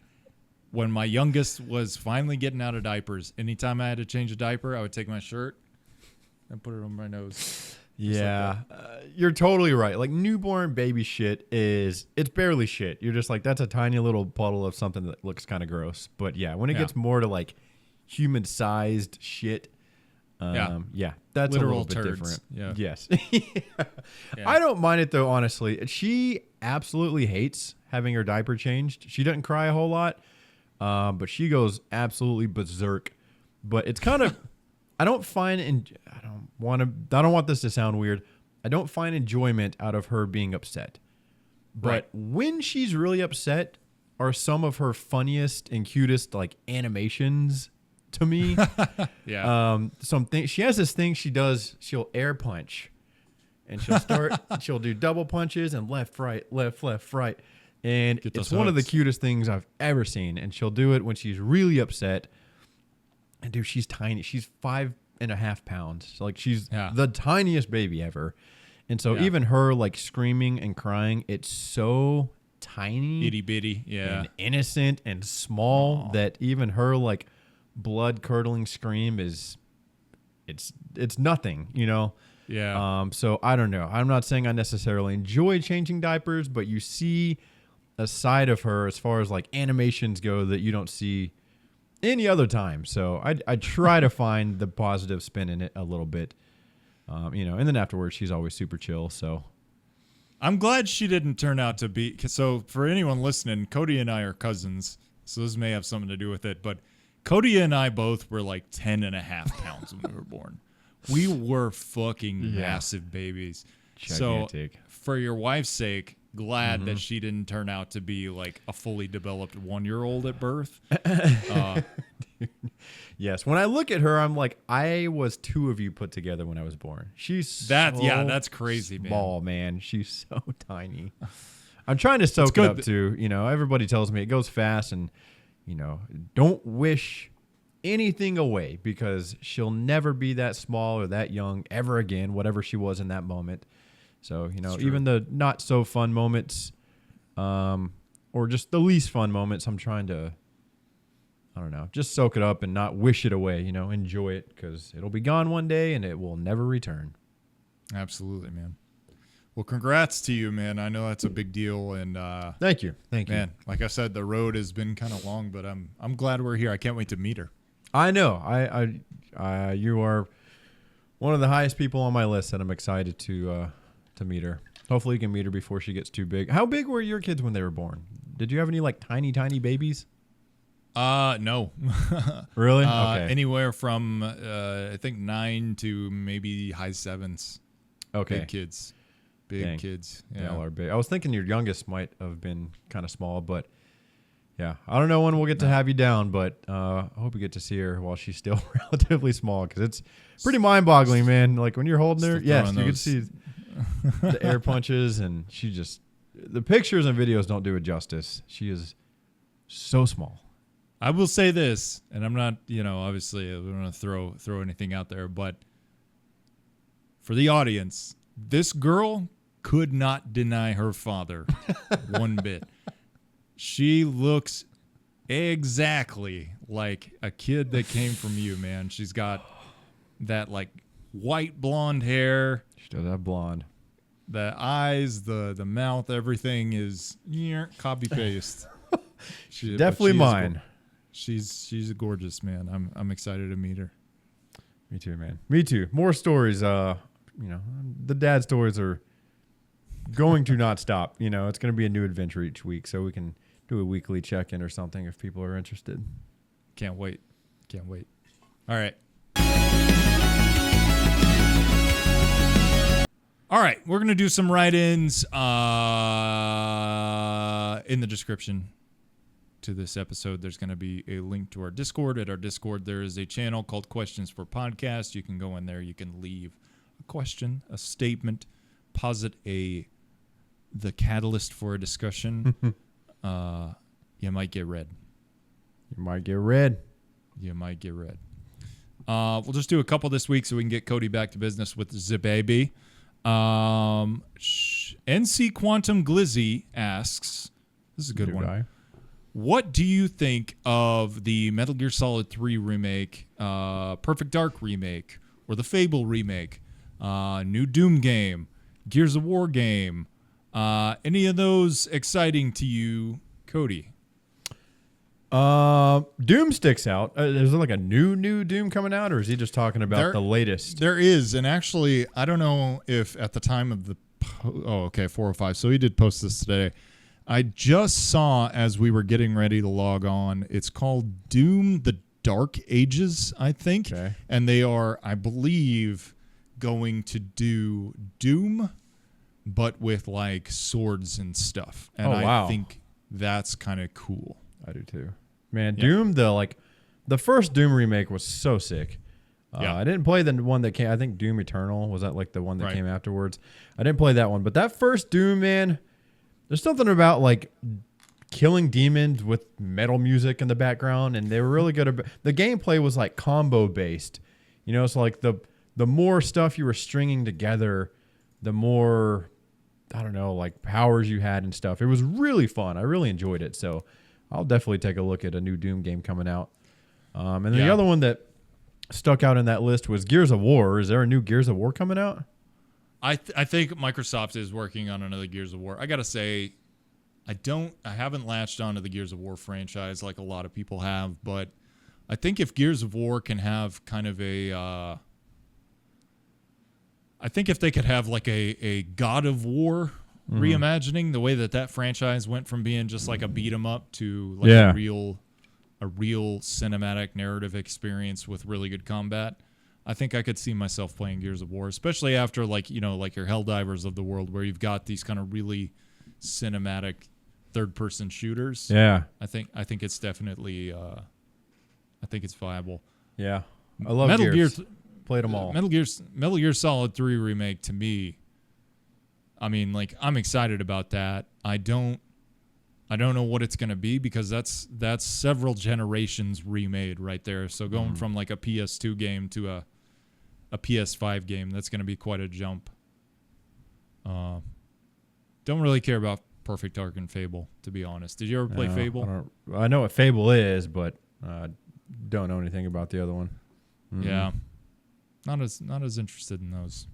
When my youngest was finally getting out of diapers, anytime I had to change a diaper, I would take my shirt and put it on my nose. Yeah, you're totally right. Like newborn baby shit it's barely shit. You're just like, that's a tiny little puddle of something that looks kind of gross. But yeah, when it gets more to like human sized shit, that's literal a little bit turds. different. Yeah. Yes. I don't mind it though, honestly. She absolutely hates having her diaper changed. She doesn't cry a whole lot. But she goes absolutely berserk. But it's kind of, I don't want this to sound weird. I don't find enjoyment out of her being upset. But when she's really upset are some of her funniest and cutest like animations to me. She has this thing she does. She'll air punch, and she'll do double punches and left, right. And it's one of the cutest things I've ever seen. And she'll do it when she's really upset. And dude, she's tiny. She's 5.5 pounds. So, like she's the tiniest baby ever. And so even her like screaming and crying, it's so tiny, itty bitty, and innocent and small that even her like blood curdling scream it's nothing, you know? Yeah. So I don't know. I'm not saying I necessarily enjoy changing diapers, but you see a side of her as far as like animations go that you don't see any other time. So I try to find the positive spin in it a little bit, and then afterwards she's always super chill. So I'm glad she didn't turn out to be. So for anyone listening, Cody and I are cousins, so this may have something to do with it. But Cody and I both were like 10.5 pounds when we were born. We were fucking massive babies. Gigantic. So for your wife's sake, glad that she didn't turn out to be like a fully developed 1-year-old at birth. Yes. When I look at her, I'm like, I was 2 of you put together when I was born. She's that's crazy, small, man. She's so tiny. I'm trying to soak it up too. Everybody tells me it goes fast, and don't wish anything away because she'll never be that small or that young ever again, whatever she was in that moment. So, even the not so fun moments, or just the least fun moments, I'm trying to, I don't know, just soak it up and not wish it away, enjoy it because it'll be gone one day and it will never return. Absolutely, man. Well, congrats to you, man. I know that's a big deal. And thank you. Man, like I said, the road has been kind of long, but I'm glad we're here. I can't wait to meet her. I know. You are one of the highest people on my list, and I'm excited to meet her. Hopefully you can meet her before she gets too big. How big were your kids when they were born? Did you have any like tiny babies? No. Really? Okay. Anywhere from I think 9 to maybe high 7s. Okay. Big kids. Big kids. Yeah. They all are big. I was thinking your youngest might have been kind of small, but yeah, I don't know when we'll get to have you down, but I hope we get to see her while she's still relatively small because it's pretty mind-boggling, man. Like when you're holding her, yes, you can see the air punches, and the pictures and videos don't do it justice. She is so small. I will say this, and I'm not, obviously I don't want to throw anything out there, but for the audience, this girl could not deny her father one bit. She looks exactly like a kid that came from you, man. She's got that like white blonde hair. She does have blonde. The eyes, the mouth, everything is copy paste. Definitely mine. She's gorgeous, man. I'm excited to meet her. Me too, man. Me too. More stories. The dad stories are going to not stop. It's going to be a new adventure each week, so we can do a weekly check-in or something if people are interested. Can't wait. Can't wait. All right. All right, we're going to do some write-ins in the description to this episode. There's going to be a link to our Discord. At our Discord, there is a channel called Questions for Podcast. You can go in there. You can leave a question, a statement, posit the catalyst for a discussion. You might get read. You might get read. You might get read. We'll just do a couple this week so we can get Cody back to business with the baby. NC Quantum Glizzy asks, this is a good one. Guy. What do you think of the Metal Gear Solid 3 remake, Perfect Dark remake, or the Fable remake, new Doom game, Gears of War game? Any of those exciting to you, Cody? Doom sticks out. Is there like a new Doom coming out, or is he just talking about the latest? There is, and actually, I don't know if at the time of the 405. So he did post this today. I just saw as we were getting ready to log on. It's called Doom: The Dark Ages, I think, and they are, I believe, going to do Doom, but with like swords and stuff. And I think that's kind of cool. I do too. Man, Doom, the first Doom remake was so sick. I didn't play the one that came, I think Doom Eternal, was that like the one that came afterwards? I didn't play that one, but that first Doom, man, there's something about like killing demons with metal music in the background, and they were really good. The gameplay was like combo based. You know, it's like the more stuff you were stringing together, the more, I don't know, like powers you had and stuff. It was really fun. I really enjoyed it. So I'll definitely take a look at a new Doom game coming out. And then the other one that stuck out in that list was Gears of War. Is there a new Gears of War coming out? I think Microsoft is working on another Gears of War. I gotta say, I haven't latched onto the Gears of War franchise like a lot of people have, but I think if Gears of War can have kind of I think if they could have like a God of War reimagining, the way that franchise went from being just like a beat 'em up to like a real cinematic narrative experience with really good combat. I think I could see myself playing Gears of War, especially after like your Helldivers of the world, where you've got these kind of really cinematic third-person shooters. Yeah, I think it's definitely I think it's viable. Yeah, I love Metal Gears. Played them all. Metal Gear Solid 3 remake, to me, I mean, like, I'm excited about that. I don't know what it's going to be, because that's several generations remade right there. So going from like a PS2 game to a PS5 game, that's going to be quite a jump. Don't really care about Perfect Dark and Fable, to be honest. Did you ever play Fable? I know what Fable is, but don't know anything about the other one. Yeah, not as interested in those.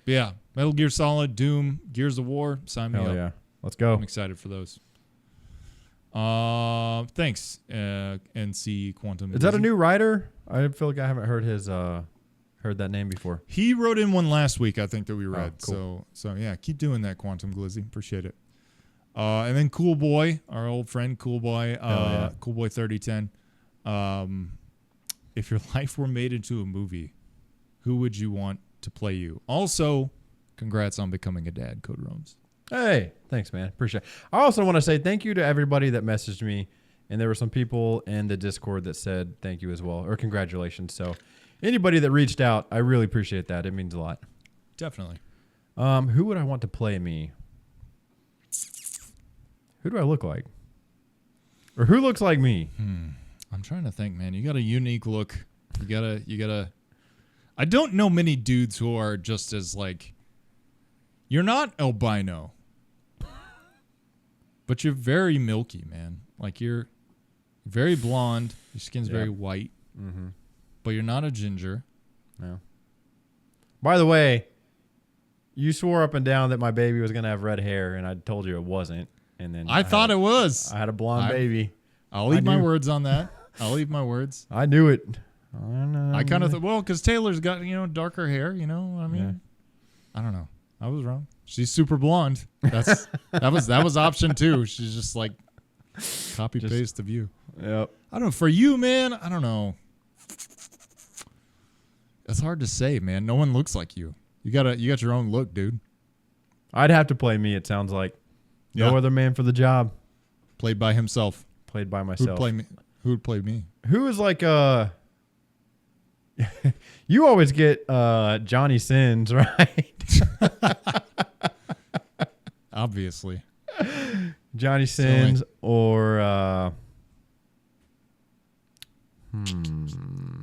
But yeah, Metal Gear Solid, Doom, Gears of War, sign me up. Yeah, let's go. I'm excited for those. Thanks, NC Quantum. Is that a new writer? I feel like I haven't heard that name before. He wrote in one last week, I think, that we read. Cool. So yeah, keep doing that, Quantum Glizzy. Appreciate it. And then Cool Boy, our old friend, Cool Boy, Cool Boy 3010. If your life were made into a movie, who would you want to play you? Also, congrats on becoming a dad, Code Roams. Hey, thanks, man. Appreciate it. I also want to say thank you to everybody that messaged me, and there were some people in the Discord that said thank you as well, or congratulations. So anybody that reached out, I really appreciate that. It means a lot. Definitely. Who would I want to play me? Who do I look like? Or who looks like me? I'm trying to think, man. You got a unique look. You gotta. I don't know many dudes who are just as like. You're not albino, but you're very milky, man. Like, you're very blonde. Your skin's very white, but you're not a ginger. No. By the way, you swore up and down that my baby was gonna have red hair, and I told you it wasn't. And then I thought it was. I had a blonde baby. I'll leave my words on that. I'll leave my words. I knew it. I kind of thought, well, because Taylor's got darker hair. I mean, I don't know. I was wrong. She's super blonde. That was option 2. She's just like copy paste of you. Yep. I don't know. For you, man, I don't know. It's hard to say, man. No one looks like you. You got your own look, dude. I'd have to play me, it sounds like. No other man for the job. Played by himself. Played by myself. Who'd play me? Who'd play me? Who is like you always get Johnny Sins, right? Obviously. Johnny Sins or I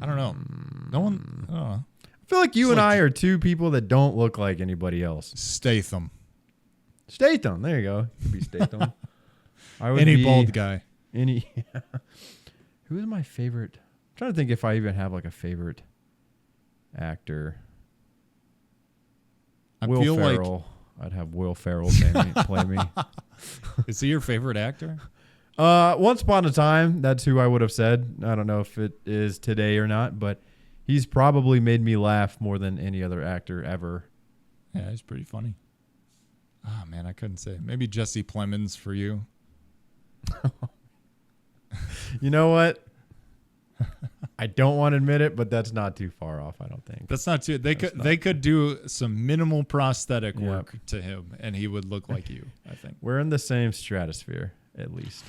don't know. No one. I don't know. I feel like you It's and like- I are two people that don't look like anybody else. Statham. Statham, there you go. Could be Statham. I would Any be bald guy. Any. Who is my favorite? I'm trying to think if I even have like a favorite actor. I Will feel Ferrell. I'd have Will Ferrell play me. Is he your favorite actor? Once upon a time, that's who I would have said. I don't know if it is today or not, but he's probably made me laugh more than any other actor ever. Yeah, he's pretty funny. Oh, man, I couldn't say. Maybe Jesse Plemons for you. You know what? I don't want to admit it, but that's not too far off, I don't think. That's not too. They could do some minimal prosthetic work to him, and he would look like you, I think. We're in the same stratosphere, at least.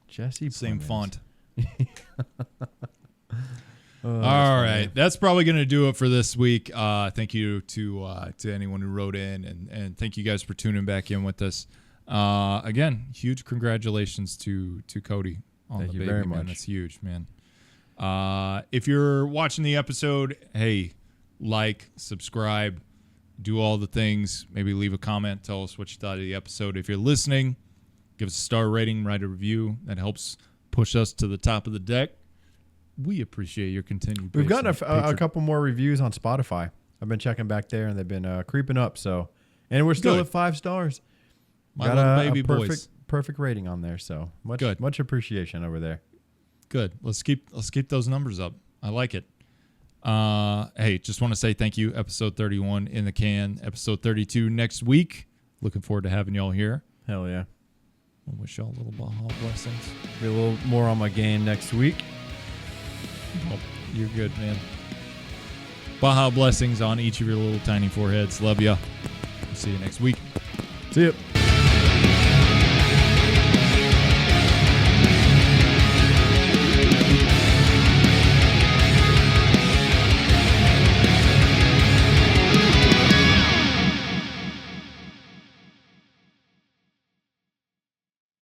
Jesse Same Plemons. font. Oh, All right, that's probably going to do it for this week. Thank you to anyone who wrote in, and thank you guys for tuning back in with us. Again, huge congratulations to Cody on Thank the you baby, very man. much. That's huge, man. If you're watching the episode, hey, like, subscribe, do all the things. Maybe leave a comment, tell us what you thought of the episode. If you're listening, give us a star rating, write a review. That helps push us to the top of the deck. We appreciate your continued. We've gotten a couple more reviews on Spotify. I've been checking back there, and they've been creeping up. So, and we're still Good. at 5 stars. My Got little a baby boys. perfect rating on there. So much appreciation over there. Good. Let's keep those numbers up. I like it. Hey, just want to say thank you. Episode 31 in the can. Episode 32 next week. Looking forward to having y'all here. Hell yeah. I wish y'all a little Baja blessings. Be a little more on my game next week. Oh, you're good, man. Baja blessings on each of your little tiny foreheads. Love ya. See you next week. See ya.